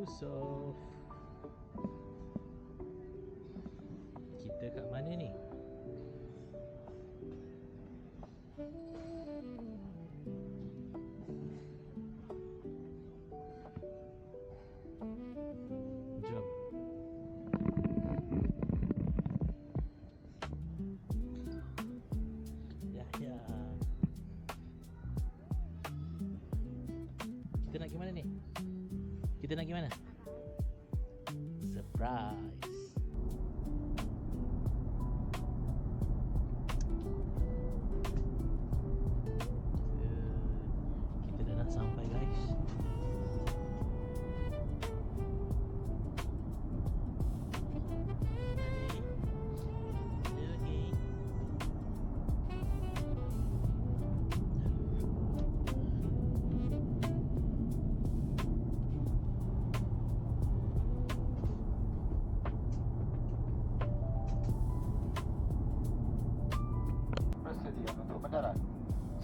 Yusof. Kita kat mana ni? Jom. Yahya. Kita nak pergi mana ni? Kita nak pergi mana? Surprise. Kita dah nak sampai guys.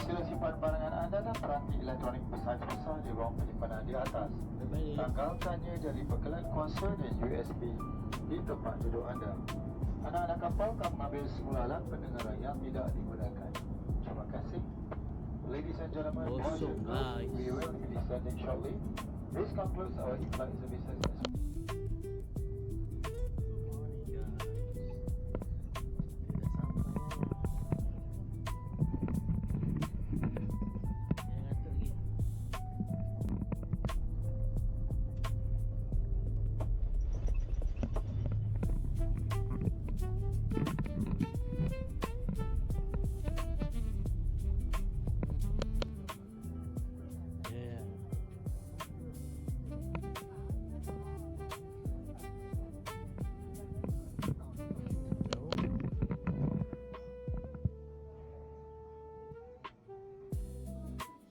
Sila simpan barangan anda dan peranti elektronik besar susah di ruang penyimpanan di atas. Tanggalkannya dari bekalan kuasa dan USB di tempat duduk anda. Anak-anak kapal akan mengambil semula alat pendengaran yang tidak digunakan. Terima kasih. Ladies and gentlemen, we will be descending shortly. This concludes our in-flight services.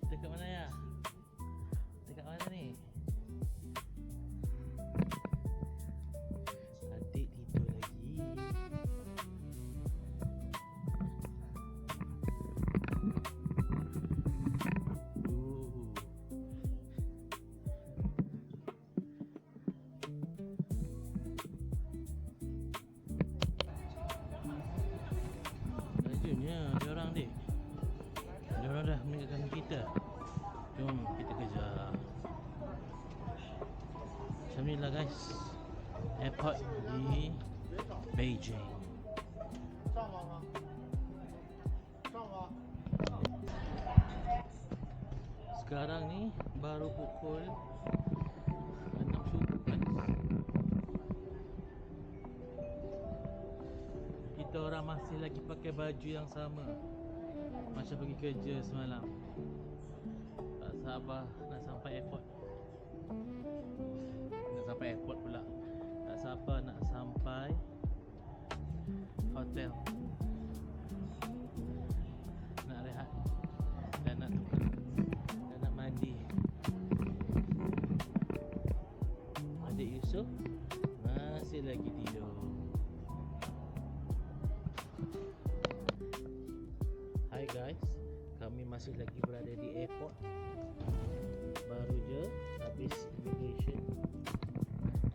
Dekat mana ya? Dekat mana ni? Adik tidur lagi. Rajinnya dia orang dek. Dia orang dah meninggalkan kita. Jom kita kejar. Macam ni lah guys, airport di Beijing. Sekarang ni baru pukul 6 subuh guys. Kita orang masih lagi pakai baju yang sama macam pergi kerja semalam. Tak sabar nak sampai airport. Nak sampai airport pula. Tak sabar nak sampai hotel. Nak rehat dan nak tukar dan nak mandi. Adik Yusof masih lagi tidur. Hai guys, kami masih lagi berada di airport. Baru je habis immigration,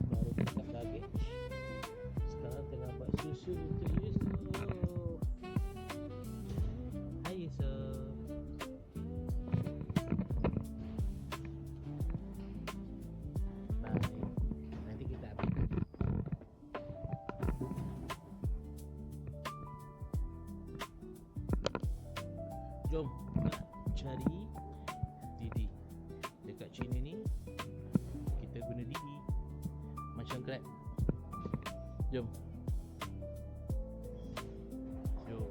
baru buka luggage. Sekarang tengah buat susu untuk Yusof. Hai Yusof. Bye. Nanti kita update. Jom nak cari Didi. Dekat China ni kita guna Didi macam Grab. Jom. Jom.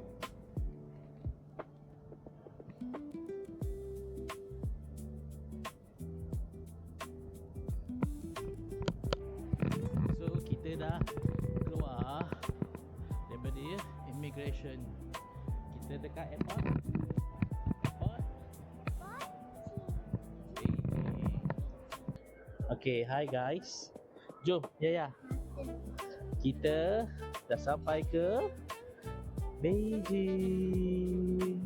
So kita dah keluar daripada immigration. Kita dekat airport. Okay, hi guys. Jom, ya. Kita dah sampai ke Beijing.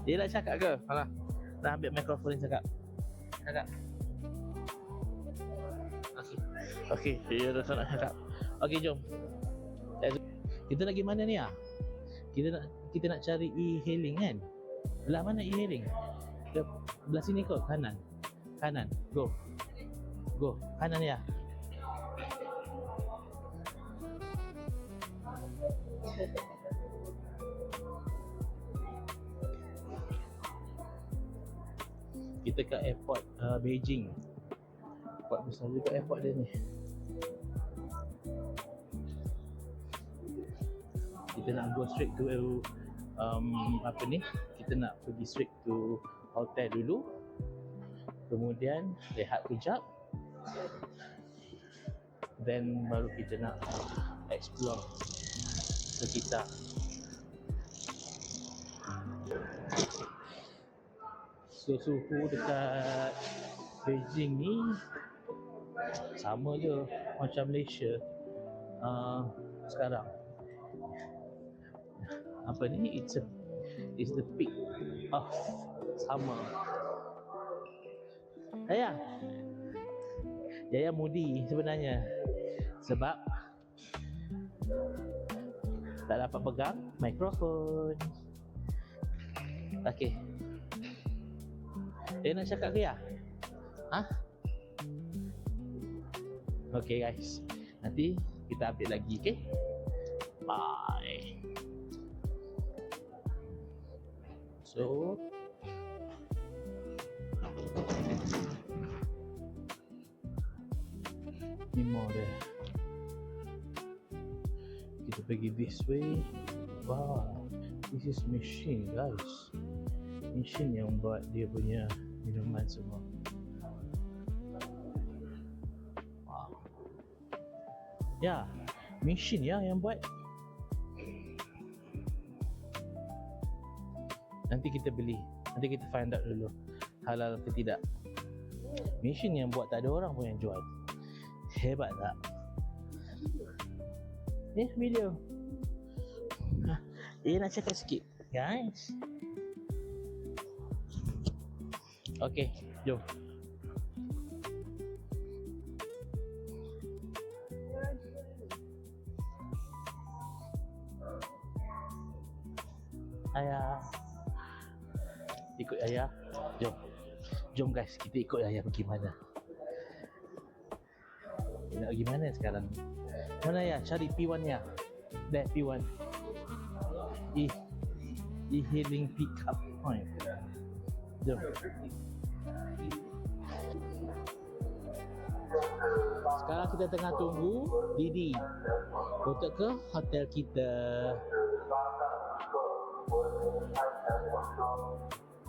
Dia nak cakap ke? Alah, dah ambil mikrofon cakap. Cakap. Okay, dia dah nak cakap. Okay, jom. Kita nak pergi mana ni ah? Kita nak cari e-hailing kan? Belah mana e-hailing? Ke belah sini kot, kanan. Go. Kanan ya. Kita kat airport Beijing. Airport besar juga airport dia ni. Kita nak go straight to apa ni? Kita nak pergi straight to hotel dulu. Kemudian rehat kejap. Then baru kita nak explore sekitar. So suhu dekat Beijing ni sama je macam Malaysia sekarang. Apa ni? It's the peak of summer. Yaya moody sebenarnya sebab tak dapat pegang mikrofon. Okey. Dia nak cakap ke ya? Okay guys, nanti kita update lagi, okay? Bye. So ni more dia. Kita pergi this way. Wow, this is machine guys. Machine yang buat dia punya minuman semua. Wow. Ya, machine ya yang buat. Nanti kita beli. Nanti kita find out dulu halal ke tidak. Machine yang buat, tak ada orang pun yang jual. Hebat tak? Video. Dia nak cakap sikit guys. Okay, jom. Ayah, ikut ayah. Jom guys, kita ikut ayah pergi mana. Nak pergi mana sekarang? Mana ya? Cari P1 ya. That P1 e-hailing pick up point. Jom. Sekarang kita tengah tunggu Didi untuk ke hotel kita.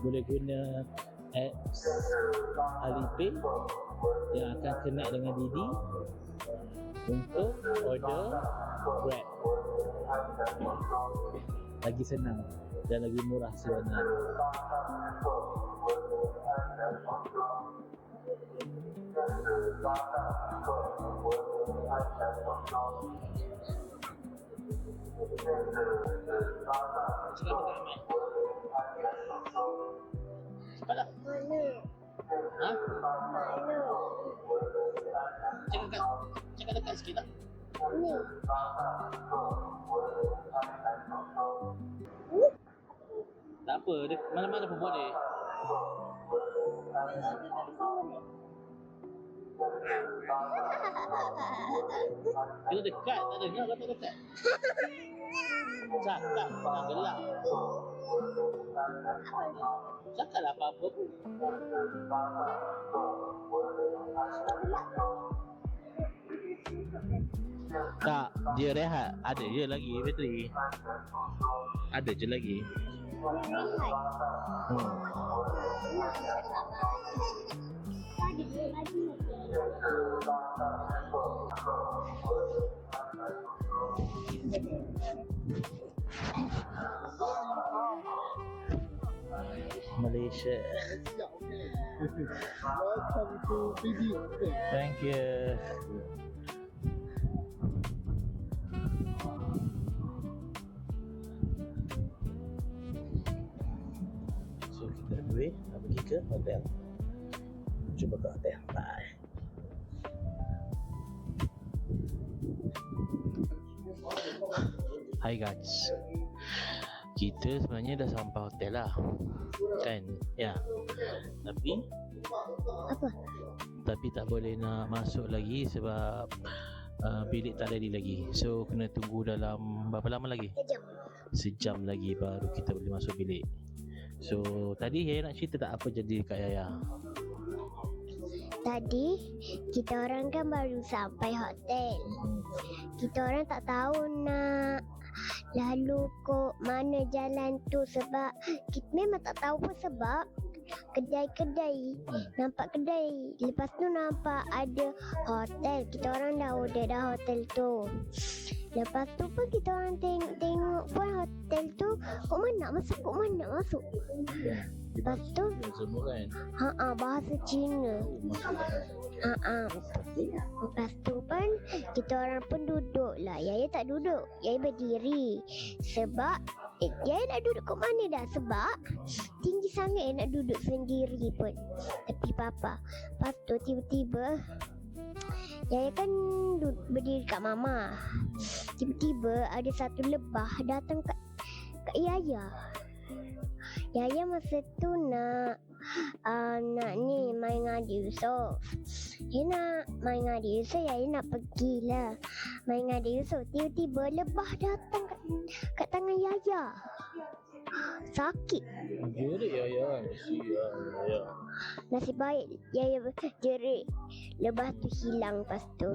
Boleh guna apps Alipay yang akan connect dengan Didi untuk order Grab. Lagi senang dan lagi murah sebenarnya. Mana? Ha? Cakap dekat sikit tak? Ni. Tak apa, mana-mana pun boleh. Kita dekat, tak dengar kata dekat. Cakap, jangan gelak. Cakaplah apa-apa pun. Tak, dia rehat. Ada je lagi bateri. Ada je lagi. Malaysia. Welcome to Beijing. Thank you. So kita nak pergi ke hotel. Cuba ke hotel. Bye. Hi guys, kita sebenarnya dah sampai hotel lah, kan? Ya. Tapi Apa? tak boleh nak masuk lagi sebab bilik tak ready lagi. So kena tunggu dalam berapa lama lagi? Sejam lagi baru kita boleh masuk bilik. So tadi Yaya nak cerita tak apa jadi dekat Yaya? Tadi kita orang kan baru sampai hotel. Kita orang tak tahu nak lalu kok mana jalan tu sebab kita memang tak tahu pun sebab kedai-kedai, nampak kedai, lepas tu nampak ada hotel. Kita orang dah order dah hotel tu. Lepas tu pun kita orang tengok pun hotel tu kok mana nak masuk. Lepas tu Semua kan? bahasa Cina. Lepas tu pun kita orang pun duduk lah. Yaya tak duduk, Yaya berdiri. Sebab Yaya nak duduk kat mana dah? Sebab tinggi sangat Yaya nak duduk sendiri pun tepi papa. Lepas tu tiba-tiba Yaya kan berdiri kat mama. Tiba-tiba ada satu lebah datang kat Yaya. Yaya masa tu nak ni main dengan adik Yusof. Dia nak main dengan adik Yusof, Yaya nak pergilah main dengan adik Yusof. Tiba-tiba lebah datang kat tangan Yaya. Sakit. Jerit Yaya. Kesian Yaya. Nasib baik Yaya jerit. Lebah tu hilang lepas tu.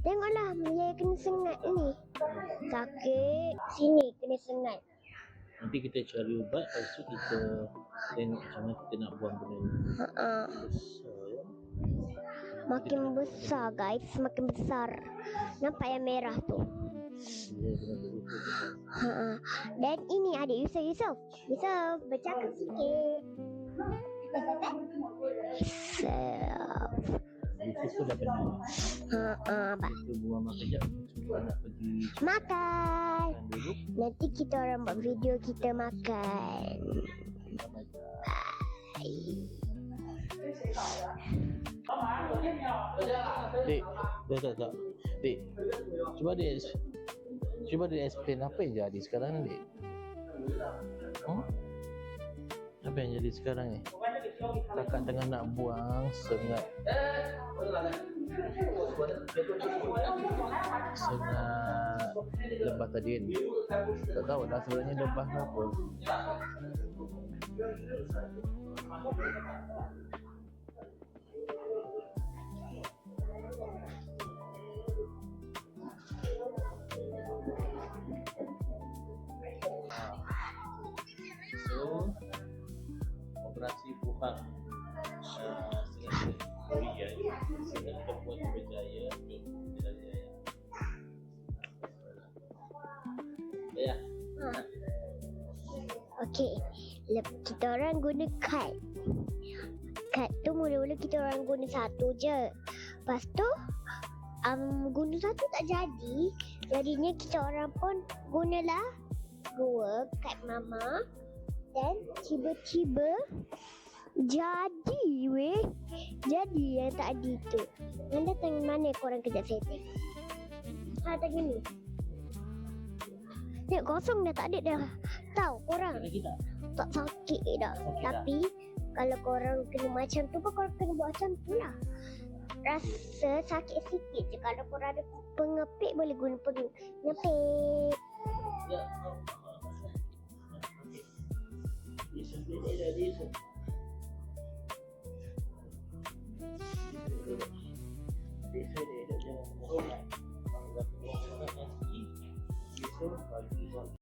Tengoklah Yaya kena sengat ni. Sakit. Sini kena sengat. Nanti kita cari ubat, lepas tu kita tengok macam mana kita nak buang benda ni. Besar ya. Makin besar guys, makin besar. Nampak yang merah tu. Dia kena tutup. Dan ini adik Yusof, bercakap sikit. Itu tu dah penat. Kita buang makan sekejap. Kita nak pergi Makan. dulu. Nanti kita orang buat video kita makan. Dek, tak. Dek, cuba dia explain apa yang jadi sekarang ni, Dek. Apa yang jadi sekarang ni? Kakak tengah nak buang sengat lebah tadi ni. Tak tahu dah sebenarnya lebah apa. So operasi buang Korea sudah kita buat berjaya ya. Okey, kita orang guna kad. Kad tu mula-mula kita orang guna satu je. Lepas tu guna satu tak jadi. Jadinya kita orang pun gunalah dua kad mama. Dan tiba-tiba jadi yang tadi tu. Anda tengok mana korang kejap setting. Tak gini. Tengok kosong dah, tak ada dah. Tahu korang tak sakit dah. Tapi kalau korang kena macam tu pun korang kena buat macam tu lah. Rasa sakit sikit je. Kalau korang ada pengepit boleh guna pengepit. Ya. Jadi